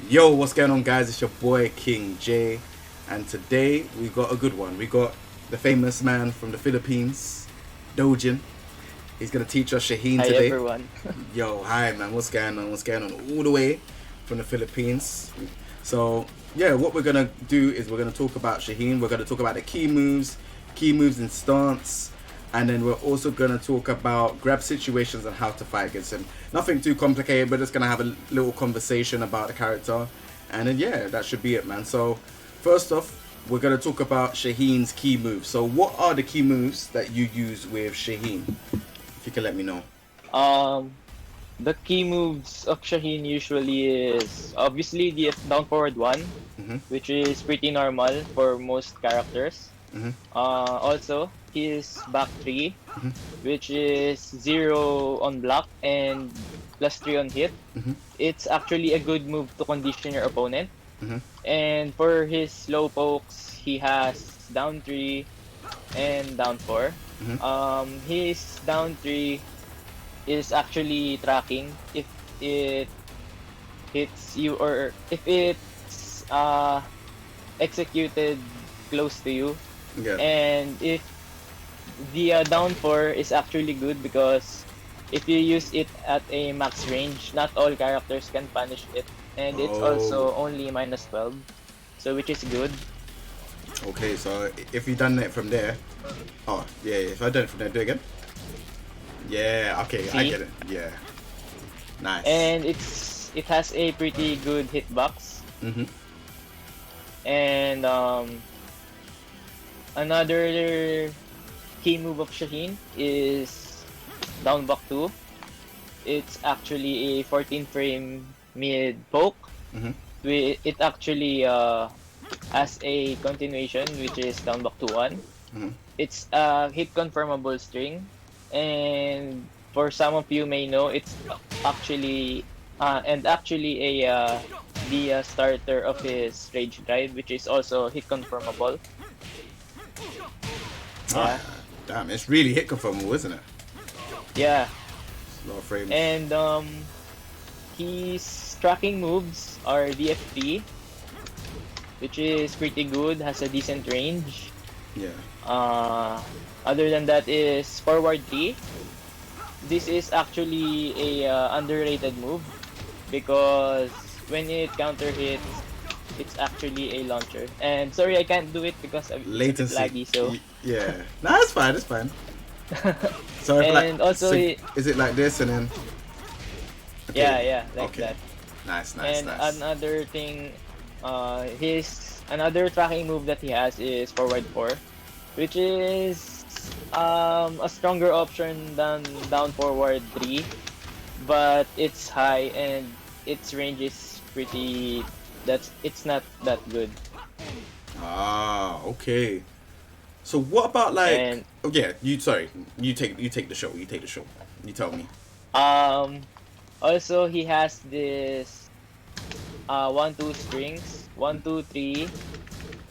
Yo, what's going on, guys? It's your boy King J, and today we got a good one. We got the famous man from the Philippines, Doujin. He's gonna teach us Shaheen Hi today. everyone. Yo, hi man, what's going on? What's going on? All the way from the Philippines. So yeah, what we're gonna do is we're gonna talk about Shaheen. We're gonna talk about the key moves in stance, and then we're also gonna talk about grab situations and how to fight against him. Nothing too complicated. We're just gonna have a little conversation about the character, and then yeah, that should be it, man. So first off, we're gonna talk about Shaheen's key moves. So what are the key moves that you use with Shaheen? If you can let me know. Um, the key moves of Shaheen usually is obviously the down forward one, Mhm. which is pretty normal for most characters. Mhm. Also his back three, Mhm. which is 0 on block and plus 3 on hit. Mhm. It's actually a good move to condition your opponent. Mhm. And for his slow pokes, he has down 3 and down 4. Mhm. His down 3 is actually tracking if it hits you or if it's executed close to you. Yeah. And if the down 4 is actually good because if you use it at a max range, not all characters can punish it. And it's Oh. also only minus 12, so which is good. Okay. So if you done it from there, oh yeah. If I done it from there, do it again. Yeah. Okay. I See? get it. Yeah. Nice. And it has a pretty good hitbox. Mhm. And another key move of Shaheen is down back 2. It's actually a 14 frame mid poke. Mhm. It actually has a continuation which is down back to 1. Mhm. It's a hit confirmable string, and for some of you may know it's actually a the starter of his rage drive, which is also hit confirmable. Ah, Yeah, damn. It's really hit confirmable, isn't it? yeah, A lot of frames. and his tracking moves are DFP, which is pretty good, has a decent range. Yeah. Uh, Other than that is forward 3. This is actually a underrated move because when it counter hits, it's actually a launcher. And sorry, I can't do it because it's a bit Latency. laggy. So, Yeah. Nah, it's fine. It's fine. So if like, and also, so is it like this and then? Okay. yeah, like Okay. that. Nice. Nice. And Nice. another thing, his another tracking move that he has is forward 4, which is a stronger option than down forward 3, but it's high and its range is pretty. It's not that good. Ah. Okay. So what about like? And Oh yeah. You sorry. You take the show. You take the show. You tell me. um also he has this 1 2 strings, 1 2 3,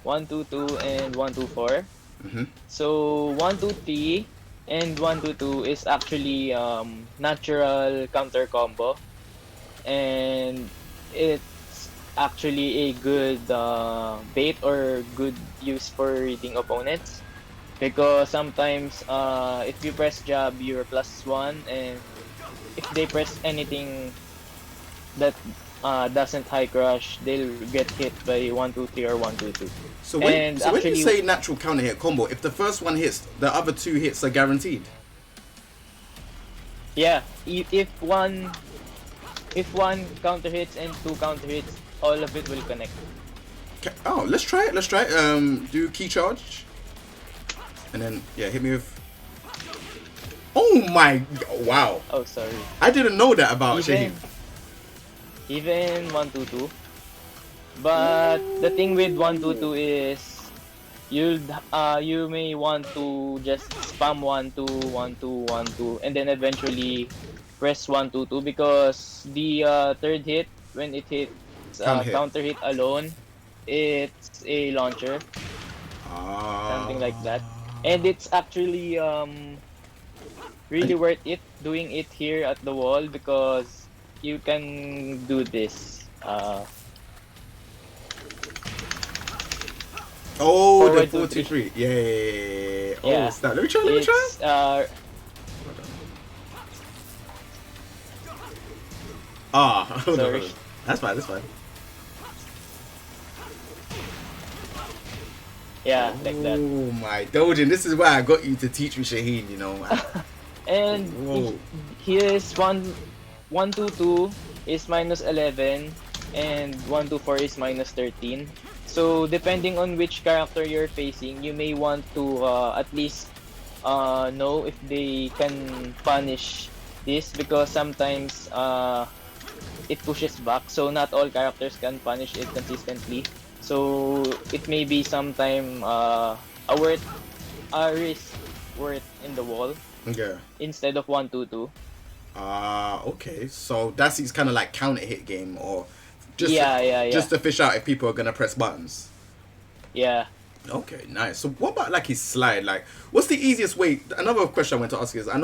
1 2 2, and 1 2 4. Mhm. So 1 2 3 and 1 2 2 is actually natural counter combo, and it's actually a good bait or good use for reading opponents because sometimes if you press jab you're +1, and if they press anything that doesn't high crush, they'll get hit by 1 2 3 or 1 2 2. So when And so when you actually, say natural counter hit combo, if the first one hits, the other two hits are guaranteed. yeah, if one counter hits and two counter hits, all of it will connect. Oh, let's try it. Let's try it. Do key charge, and then yeah, hit me with. Oh my! Wow, Oh, sorry. I didn't know that about Shaheen. Even even 1 2 2. But the thing with 1 2 2 is you may want to just spam 1 2 1 2 1 2 and then eventually press 1 2 2 because the third hit, when it hits Can't hit. counter hit alone, it's a launcher, Ah. something like that. And it's actually really And worth it doing it here at the wall because you can do this. Oh, the Forward 2, 3. 4-2-3. Yeah, yeah, yeah, yeah, yeah. Oh, Yeah. snap. Let me try. Let me try. It's Ah, hold on, hold sorry. on. That's fine. That's fine. Yeah, like that. Oh my Doujin, this is why I got you to teach me Shaheen, you know. And Whoa. his 1-2-2 is -11, and 1-2-4 is -13. So depending on which character you're facing, you may want to at least know if they can punish this, because sometimes it pushes back. So not all characters can punish it consistently. So it may be sometime a risk worth in the wall Yeah. instead of 1-2-2. Okay. So that's his kind of like counter hit game, or just Yeah. just to fish out if people are gonna press buttons. Yeah. Okay, nice. So what about like his slide? Like, what's the easiest way? Another question I want to ask is, I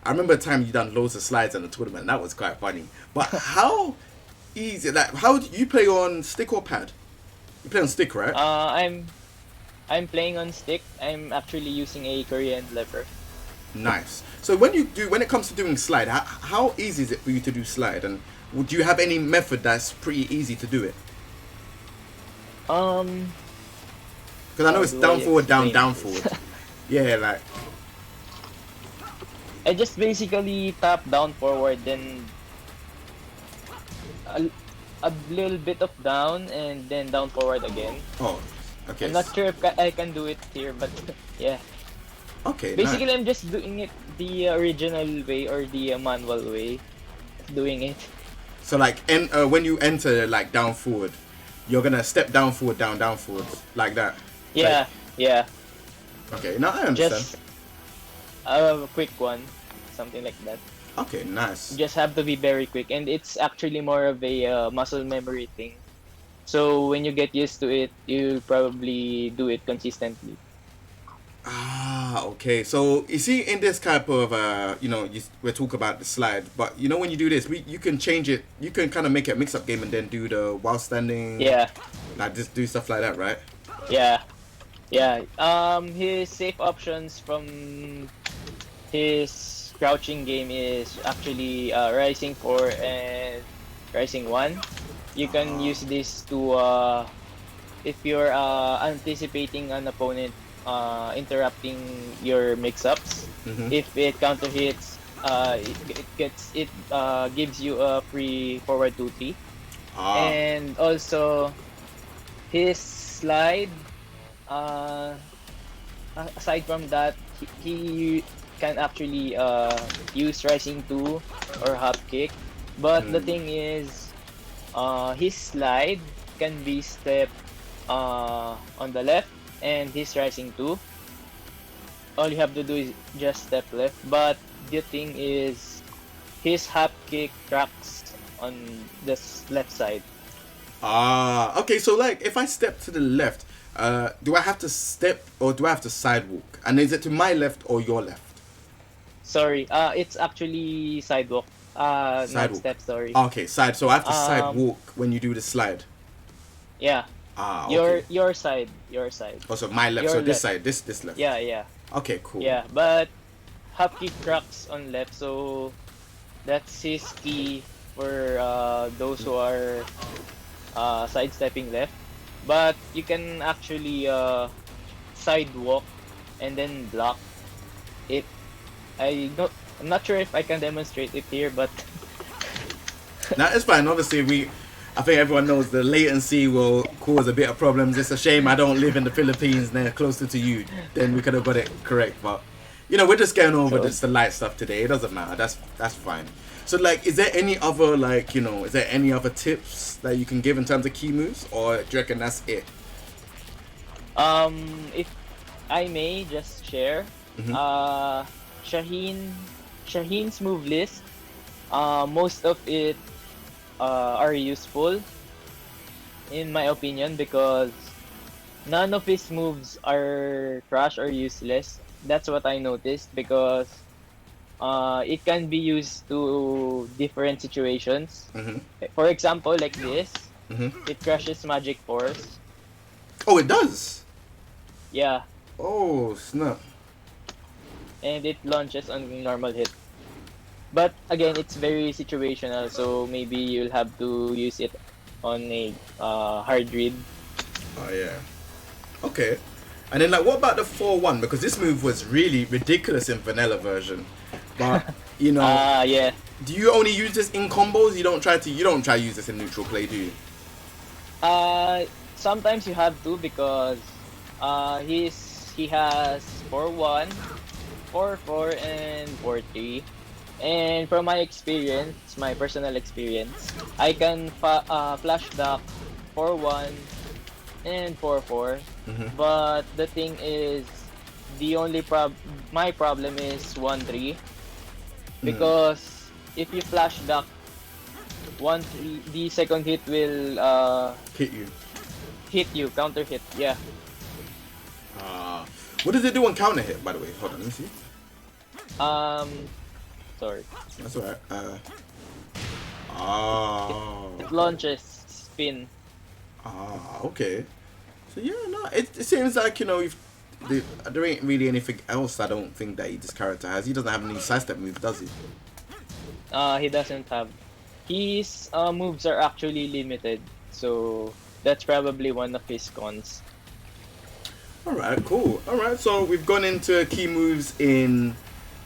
remember a time you done loads of slides in the tournament. And that was quite funny. But how easy? Like, how do you play on stick or pad? You play on stick, right? I'm playing on stick. I'm actually using a Korean lever. Nice. So when it comes to doing slide, how easy is it for you to do slide? And do you have any method that's pretty easy to do it? Because I know it's down forward, down forward. Yeah, like. I just basically tap down forward, then a little bit of down, and then down forward again. Oh, okay. I'm not sure if I can do it here, but yeah. Okay. Basically, nice. I'm just doing it the original way, or the manual way of doing it. So like, when you enter like down forward, you're gonna step down forward, down forward, like that. Yeah, Like, yeah. okay, now I understand. Just a quick one, something like that. Okay, nice. You just have to be very quick, and it's actually more of a muscle memory thing. So when you get used to it, you probably do it consistently. Okay. So you see, in this type of we're talking about the slide, but you know when you do this, you can change it. You can kind of make it a mix-up game and then do the while standing. Yeah, Like just do stuff like that, right? yeah. His safe options from his crouching game is actually Rising 4 and Rising 1. You can use this to if you're anticipating an opponent interrupting your mix-ups. Mm-hmm. If it counter hits, it gives you a free forward 2-3. And also his slide. Aside from that, he can actually use Rising 2 or Hop Kick. But the thing is, his slide can be step on the left, and his Rising 2. All you have to do is just step left. But the thing is, his Hop Kick tracks on this left side. Okay. So like, if I step to the left, do I have to step or do I have to sidewalk? And is it to my left or your left? Sorry, it's actually sidewalk. Not Sidewalk. step, sorry. Okay, side. So I have to sidewalk when you do the slide. Yeah. Okay. Your side. Also my left. Your So this left. side, this left. Yeah. Okay, cool. Yeah, but Hop Kick tracks on left, so that's his key for those who are sidestepping left. But you can actually sidewalk and then block it. I'm not sure if I can demonstrate it here, but Now it's fine. Obviously, I think everyone knows the latency will cause a bit of problems. It's a shame I don't live in the Philippines and they're closer to you. Then we could have got it correct. But we're just going over Sure. just the light stuff today. It doesn't matter. That's fine. So like, is there any other is there any other tips that you can give in terms of key moves, or do you reckon that's it? if I may just share, Mhm. Shaheen's move list, most of it are useful in my opinion, because none of his moves are trash or useless. That's what I noticed, because it can be used to different situations. Mhm. For example, like this, Mhm. it crushes magic force. Oh, it does. Yeah, Oh snap! and it launches on normal hit. But again, it's very situational, so maybe you'll have to use it on a hard read. Oh yeah. Okay. And then like, what about the 4-1? Because this move was really ridiculous in vanilla version. But you know, Yeah. do you only use this in combos? You don't try to use this in neutral play, do you? Sometimes you have to because he has 4-1, 4-4, and 4-3. And from my experience, my personal experience, I can flash duck 4-1 and 4-4. Mm-hmm. But the thing is, the only my problem is 1-3 Mm. because if you flash duck 1-3, the second hit will Hit you. hit you, counter hit. Yeah. Uh, what does it do on counter hit, by the way? Hold on, let me see. Um, Sorry. That's alright. It launches spin. Okay. So yeah, no, it seems like, you know, if there ain't really anything else I don't think that this character has. He doesn't have any sidestep move, does he? He doesn't have. His moves are actually limited, so that's probably one of his cons. Alright, cool. Alright, so we've gone into key moves in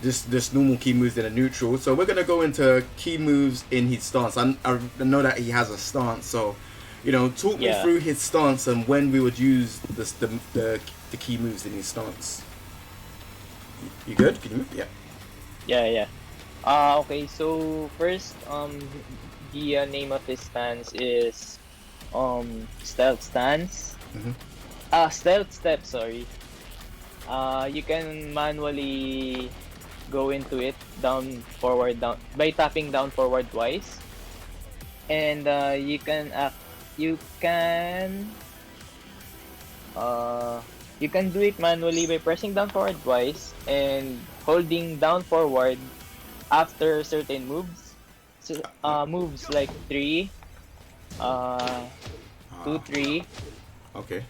this normal key moves in a neutral. So we're gonna go into key moves in his stance. I know that he has a stance, so you know, talk me through his stance and when we would use the key moves in his stance. You good? Can you move? Yeah. Yeah. Okay, so first, the name of this stance is stealth stance. Mm-hmm. Stealth step, sorry. You can manually go into it down forward down by tapping down forward twice, and you can you can do it manually by pressing down forward twice and holding down forward after certain moves. So, moves like 3, 2, 3, Okay.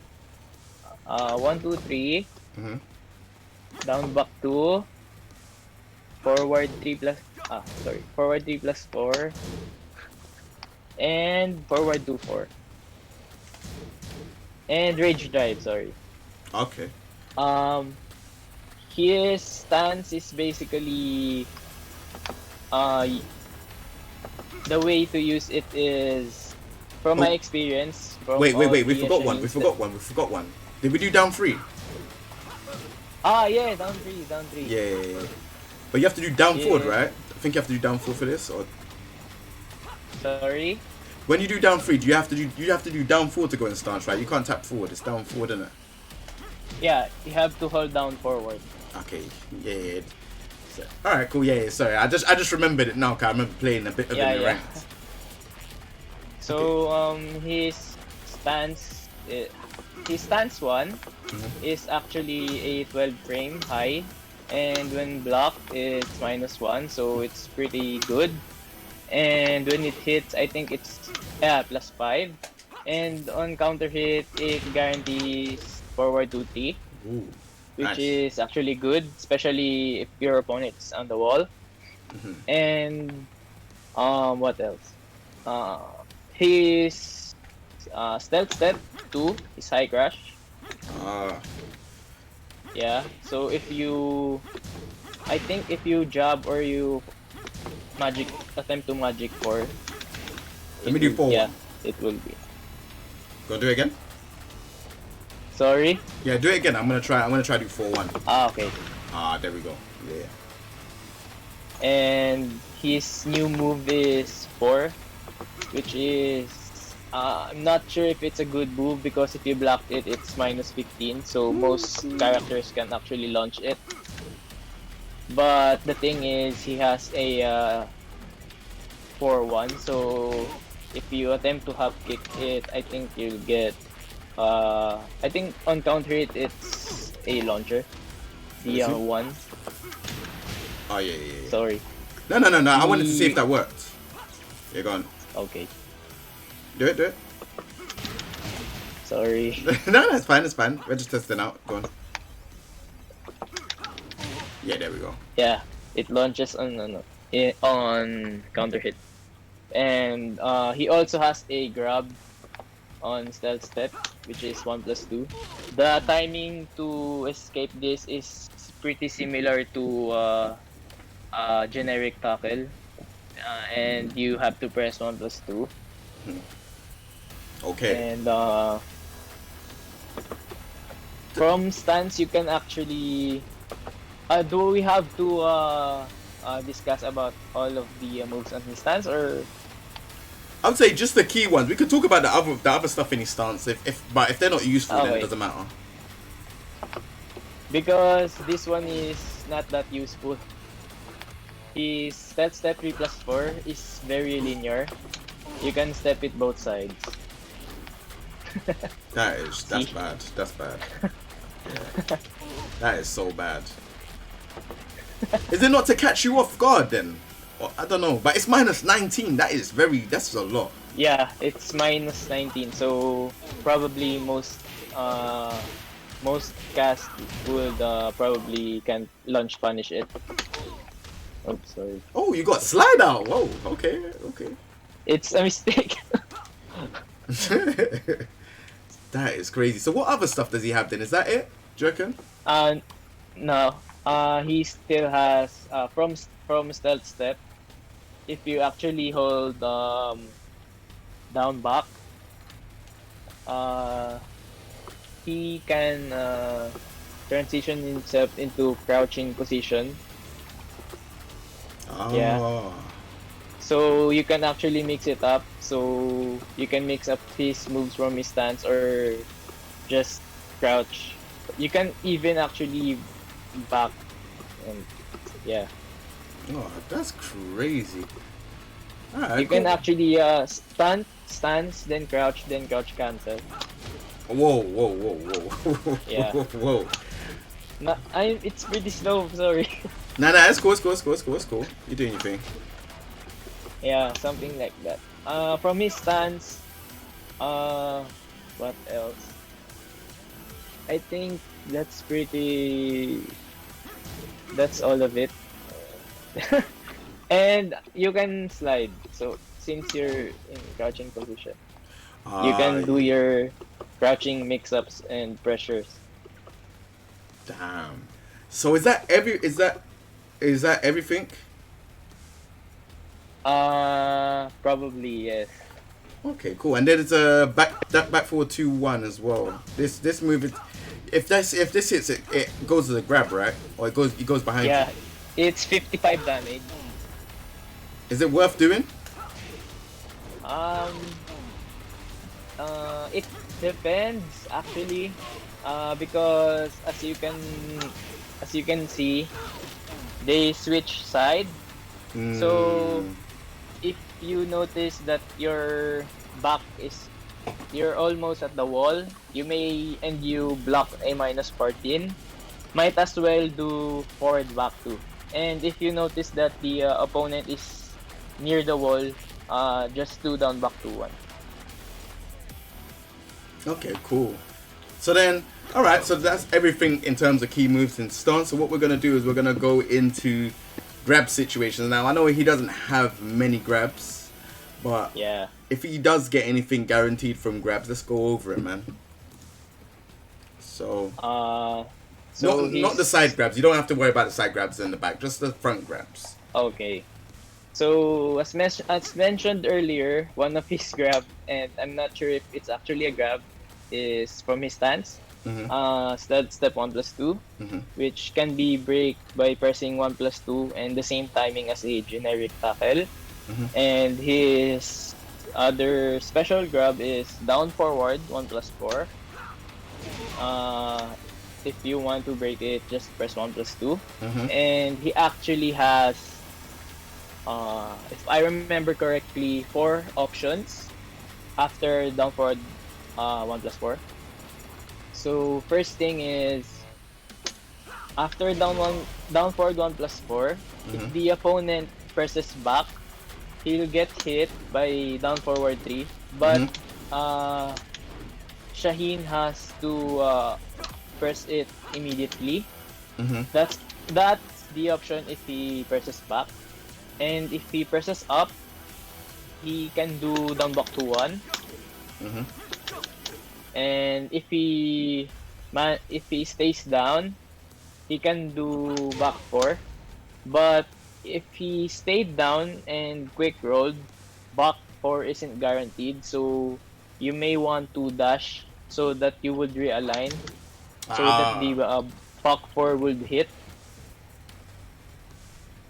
1, 2, 3, Mm-hmm. down back 2, forward 3 plus, forward 3 plus 4, and forward 2, 4. And rage drive, sorry. Okay. Um, his stance is basically, the way to use it is, from my experience, from Wait. all We the forgot one. We forgot one. Did we do down 3? Yeah, down 3, down 3. Yeah. But you have to do down Yeah. forward, right? I think you have to do down 4 for this, or Sorry? when you do down 3, you have to do down 4 to go in stance, right? You can't tap forward. It's down forward, isn't it? Yeah, you have to hold down forward. Okay. Yeah. So, all right. Cool. Yeah. Sorry. I just remembered it now. Cause I remember playing a bit of it in the ranked. So his stance, his stance 1 is actually a 12 frame high, and when blocked it's -1, so it's pretty good. And when it hits, I think it's +5. And on counter hit, it guarantees forward 2-3, Ooh, which nice. is actually good, especially if your opponent's on the wall. And what else? His stealth step 2 is high crash. Yeah, so I think if you jab or you attempt to magic 4, Let me do 4. Yeah, it will be. Go do it again. Sorry? Yeah, do it again. I'm gonna try to do 4-1. Okay. There we go. Yeah. And his new move is 4, which is I'm not sure if it's a good move because if you blocked it, it's -15. So most characters can actually launch it. But the thing is, he has a 4-1. So if you attempt to half kick it, I think you'll get. I think on counter hit, it's a launcher. The 1. Oh yeah. Sorry. No. I wanted to see if that worked. You're gone. Okay. Do it. Sorry. No, that's fine. It's fine. We're just testing out. Go on. Yeah, there we go. Yeah, it launches on counter hit, and he also has a grab on stealth step, which is 1+2. The timing to escape this is pretty similar to generic tackle, and you have to press 1+2. Okay. And from stance, you can actually. Do we have to discuss about all of the moves on his stance, or? I would say just the key ones. We could talk about the other stuff in his stance. But if they're not useful, then it doesn't matter. Because this one is not that useful. His stealth step 3+4 is very linear. You can step it both sides. That's bad. That's bad. Yeah. That is so bad. Is it not to catch you off guard then? Or, I don't know, but it's -19. That's a lot. Yeah, it's -19. So probably most cast would probably can launch punish it. Oh, sorry. Oh, you got slide out. Whoa. Okay. It's a mistake. That is crazy. So what other stuff does he have then? Is that it? Do you reckon? No. He still has from stealth step. If you actually hold down back, he can transition himself into crouching position. Oh. Yeah. So you can actually mix it up. So you can mix up his moves from his stance or just crouch. You can even actually back, and yeah. Oh, that's crazy. Alright, You can actually stance, then crouch cancel. Whoa. Yeah. Whoa. It's pretty slow. Sorry. Nah, it's cool. You're doing your thing. Yeah, something like that. From his stance, what else? I think that's all of it. And you can slide. So since you're in crouching position, you can do your crouching mix-ups and pressures. Damn. So is that everything? Probably yes. Okay, cool. And then it's a back forward 2-1 as well. This move, if this hits it, it goes to the grab, right? Or it goes behind. Yeah, it's 55 damage. Is it worth doing? It depends actually, because as you can see, they switch side. So if you notice that your back you're almost at the wall, you block a -14, might as well do forward back too. And if you notice that the opponent is near the wall, just do down back 2-1. Okay, cool. So then, alright, so that's everything in terms of key moves in stance. So what we're going to do is we're going to go into grab situations. Now, I know he doesn't have many grabs, but yeah, if he does get anything guaranteed from grabs, let's go over it, man. So, not the side grabs. You don't have to worry about the side grabs in the back, just the front grabs. Okay. So as mentioned earlier, one of his grab, and I'm not sure if it's actually a grab, is from his stance. Step 1+2, which can be break by pressing 1+2 and the same timing as a generic tackle. And his other special grab is down forward 1+4. If you want to break it, just press 1+2. And he actually has, if I remember correctly, 4 options after down forward 1+4. So first thing is, after down forward 1+4, if the opponent presses back, he'll get hit by down forward 3. But Shaheen has to press it immediately. Mm-hmm. That's the option if he presses back. And if he presses up, he can do down back to 1. Mm-hmm. And if he stays down, he can do back 4. But if he stayed down and quick rolled, back 4 isn't guaranteed. So you may want to dash so that you would realign so that Ah. the back 4 would hit.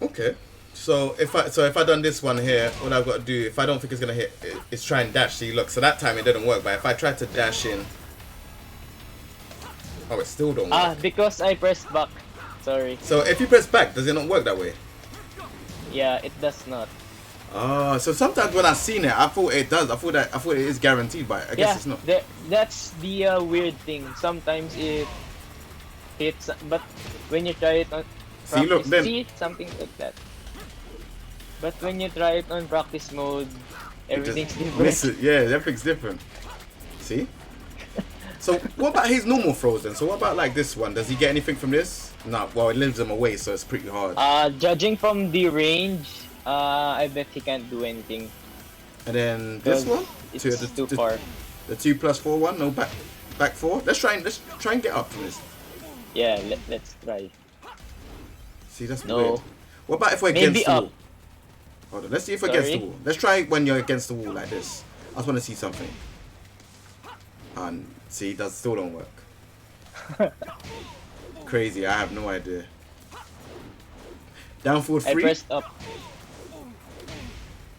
Okay. So if I done this one here, what I've got to do, if I don't think it's gonna hit, is try and dash. See, look. So that time it didn't work. But if I try to dash in, oh, it still don't work. Because I pressed back. Sorry. So if you press back, does it not work that way? Yeah, it does not. Oh, so sometimes when I've seen it, I thought it does. I thought it is guaranteed, but I guess it's not. That's the weird thing. Sometimes it hits, but when you try it on See, look, then see something like that. But when you try it on practice mode, everything's different. Yeah, everything's different. See? So what about his normal throws then? So what about like this one? Does he get anything from this? No, well, it leaves him away, so it's pretty hard. Judging from the range, I bet he can't do anything. And then this one? It's too far. The 2+4 one, no back 4. Let's try and get up from this. Yeah, let's try. See, that's weird. What about if we're Maybe against the up. wall? Hold on, let's see if we're against the wall. Let's try when you're against the wall like this. I just want to see something. And see, that still don't work. Crazy, I have no idea. Down forward 3? I pressed up.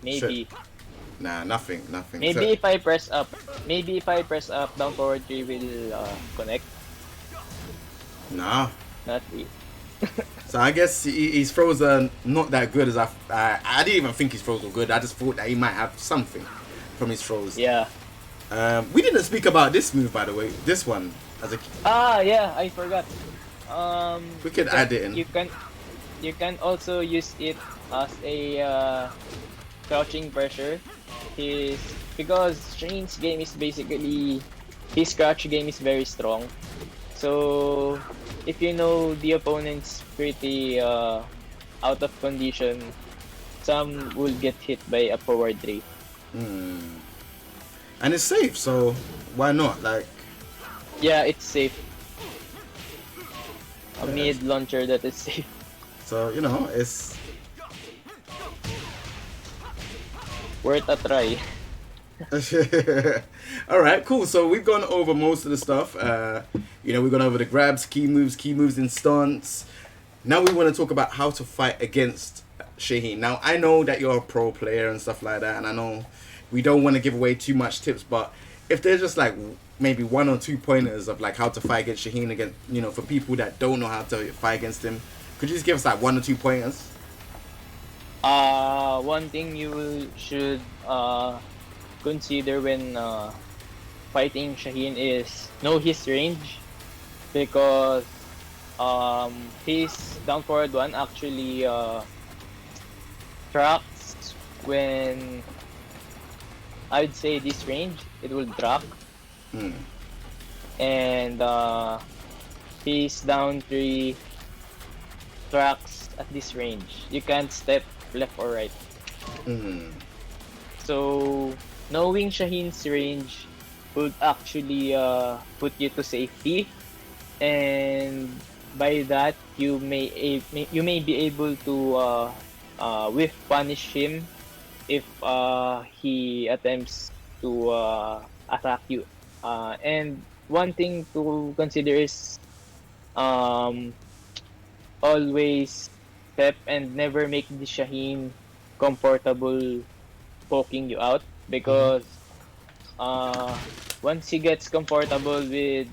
Maybe. Shit. Nah, nothing. Maybe So, if I press up, down forward 3 will connect. nah. Not it. So I guess his throws are not that good as I didn't even think his throws were good. I just thought that he might have something from his throws. Yeah. We didn't speak about this move, by the way. This one as a. Yeah, I forgot. We could add it in. You can also use it as a crouching pressure. Because Shaheen's game is basically his crouch game is very strong. So if you know the opponent's pretty out of condition, some will get hit by a forward 3. And it's safe, so why not? Like, yeah, it's safe. A mid launcher that is safe. So you know, it's Worth a try. all right, cool. So we've gone over most of the stuff. We've gone over the grabs, key moves in stance. Now we want to talk about how to fight against Shaheen. Now I know that you're a pro player and stuff like that, and I know we don't want to give away too much tips, but if there's just like maybe 1 or 2 pointers of like how to fight against Shaheen, against for people that don't know how to fight against him, could you just give us like 1 or 2 pointers? One thing you should consider when fighting Shaheen is know his range, because his down forward 1 actually tracks when I'd say this range, it will drop. And his down 3 tracks at this range. You can't step left or right. So knowing Shaheen's range would actually put you to safety, and by that you may be able to whiff punish him if he attempts to attack you. And one thing to consider is always step and never make the Shaheen comfortable poking you out, because once he gets comfortable with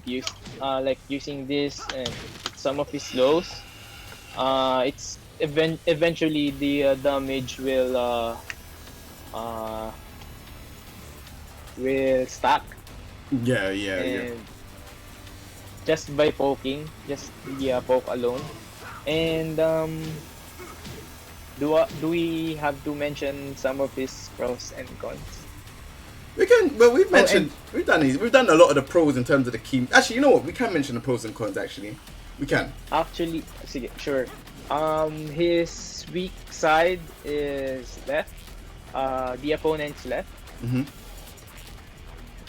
using this and some of his lows, it's eventually the damage will stack. Yeah. Just by poking, just the poke alone. And do we have to mention some of his pros and cons? We can, well, we've done a lot of the pros in terms of the key. Actually, you know what? We can mention the pros and cons. Actually, we can. Actually, sige, sure. His weak side is left. The opponent's left. Mm-hmm.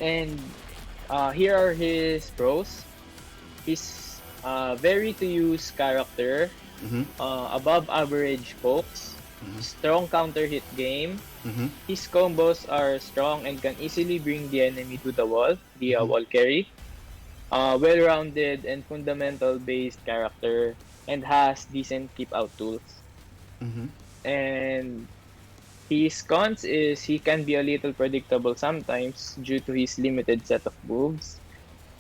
And here are his pros. He's very to use character. Mm-hmm. Above average pokes. Mm-hmm. Strong counter hit game. Mm-hmm. His combos are strong and can easily bring the enemy to the wall via wall carry. Well-rounded and fundamental-based character and has decent keep-out tools. Mm-hmm. And his cons is he can be a little predictable sometimes due to his limited set of moves.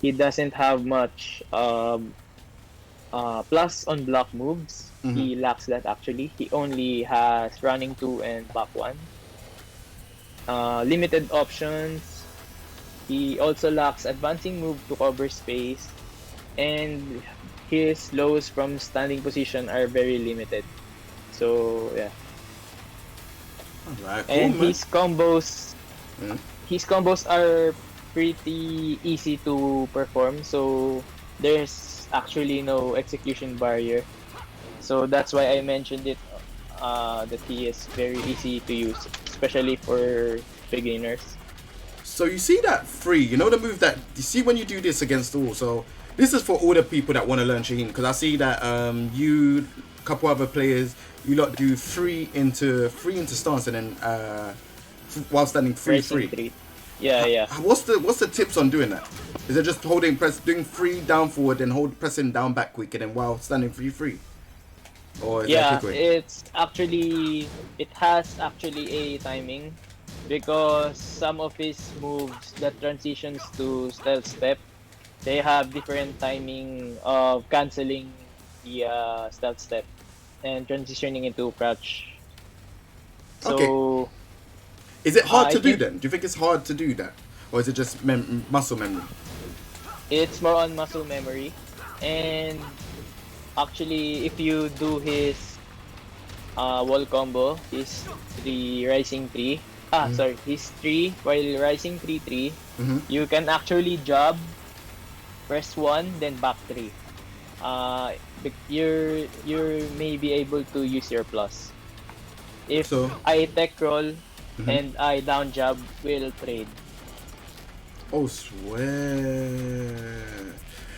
He doesn't have much plus on block moves. Mm-hmm. He lacks that actually. He only has running 2 and back 1. Limited options. He also lacks advancing move to cover space. And his lows from standing position are very limited. So, yeah. Alright, cool, And man. his combos are pretty easy to perform. So, there's actually no execution barrier. So that's why I mentioned it, that he is very easy to use, especially for beginners. So you see that free, you know the move that you see when you do this against all. So this is for all the people that want to learn Shaheen, because I see that you, a couple other players, you lot do free into stance and then while standing free. Yeah. What's the tips on doing that? Is it just doing free down forward and pressing down back quick and then while standing free? Or is that a quick way? It has actually a timing, because some of his moves that transitions to stealth step, they have different timing of canceling the stealth step and transitioning into crouch. So, okay. Is it hard to I do think then? Do you think it's hard to do that? Or is it just muscle memory? it's more on muscle memory. And actually, if you do his wall combo, his 3 rising 3, his 3 while rising 3-3, you can actually jab, press 1, then back 3. You may be able to use your plus. If I tech roll and I down jab, will trade. Oh, swear.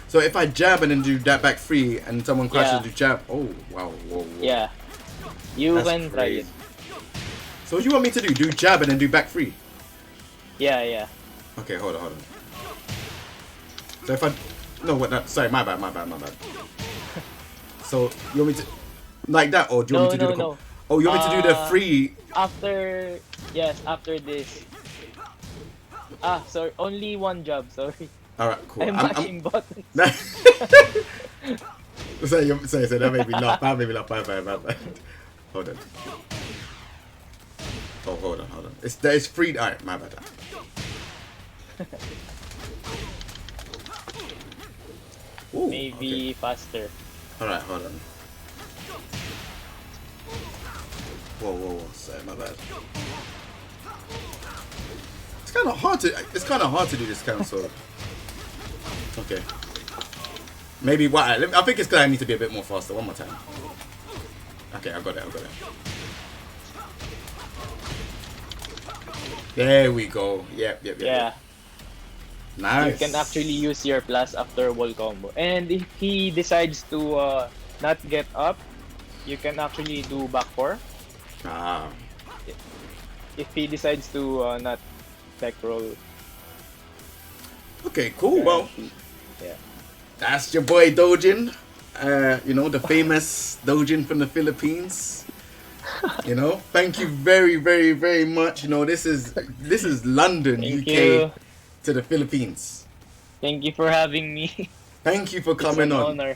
So if I jab and then do that back 3 and someone crashes do jab, oh, wow, whoa. Yeah. That's can try it. So what do you want me to do? Do jab and then do back 3? Yeah. Okay, hold on. So if I... No, sorry, my bad. So you want me to... Like that, or do you want me to do the... No. Oh, you want me to do the 3... After this. Sorry, only one job, sorry. Alright, cool. I'm mashing buttons. Sorry, that made me laugh. My bad. Hold on. Oh, hold on. It's free. Alright, my bad. Ooh, Maybe faster. Alright, hold on. Whoa. Sorry, my bad. It's kind of hard to do this kind of sort. Okay. Maybe what? I think it's because I need to be a bit more faster. One more time. Okay, I got it. There we go. Yep. Yeah. Nice. You can actually use your plus after wall combo. And if he decides to not get up, you can actually do back 4. If he decides to not tech roll. Okay, cool. Well, yeah. That's your boy Doujin. The famous Doujin from the Philippines. Thank you very, very, very much. This is London, Thank UK you. to the Philippines. Thank you for having me. Thank you for coming on. It's an honor.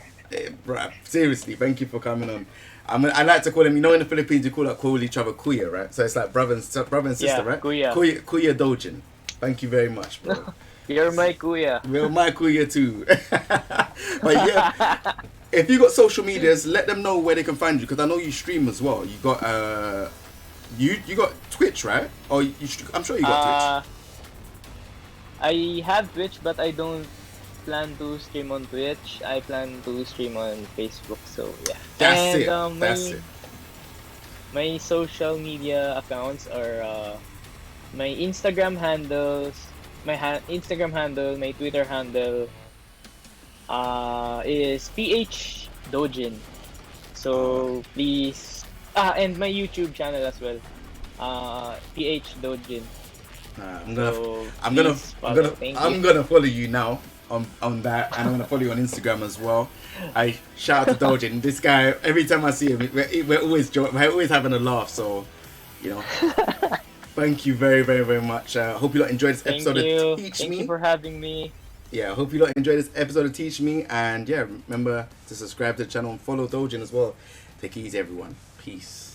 Bruh, seriously, thank you for coming on. I like to call them, in the Philippines, you call each other kuya, right? So it's like brother and sister, right? Kuya. Kuya Doujin. Thank you very much, bro. You're my kuya. You're my kuya too. But yeah, if you got social medias, let them know where they can find you, because I know you stream as well. You got you got Twitch, right? Or I'm sure you got Twitch. I have Twitch, but I don't plan to stream on Twitch. I plan to stream on Facebook. So yeah. That's And it. That's it. my social media accounts are my Instagram handles, Instagram handle, my Twitter handle is PH Doujin. Uh, So please and my YouTube channel as well. PH Doujin. I'm gonna, So I'm gonna, please follow. Thank you. I'm gonna follow you now on that, and I'm gonna follow you on Instagram as well. I shout out to Doujin. This guy, every time I see him, we're always having a laugh. So, you know, thank you very, very, very much. Hope you lot enjoyed this Thank episode of you. Teach Thank you Me. for having me. Yeah, hope you lot enjoyed this episode of Teach Me, and yeah, remember to subscribe to the channel and follow Doujin as well. Take it easy, everyone. Peace.